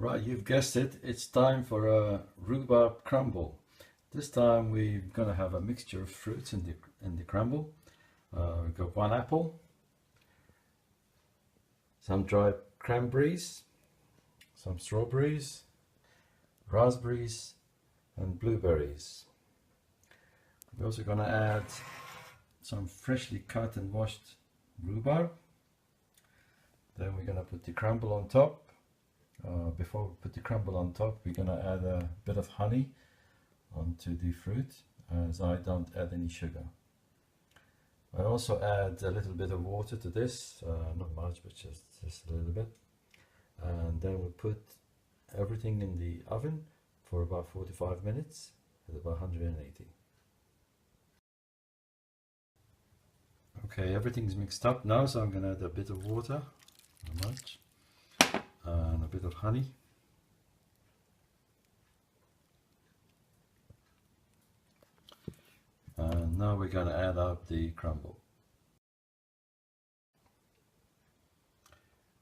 Right, you've guessed it, it's time for a rhubarb crumble. This time we're going to have a mixture of fruits in the crumble. We've got one apple, some dried cranberries, some strawberries, raspberries and blueberries. We're also going to add some freshly cut and washed rhubarb. Then we're going to put the crumble on top. Before we put the crumble on top, we're going to add a bit of honey onto the fruit, as I don't add any sugar. I also add a little bit of water to this, not much, but just a little bit. And then we put everything in the oven for about 45 minutes at about 180. Okay, everything's mixed up now, so I'm going to add a bit of water, not much, and a bit of honey. And now we're going to add up the crumble.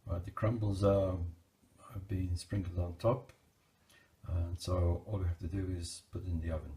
Right, the crumbles have been sprinkled on top, and so all we have to do is put it in the oven.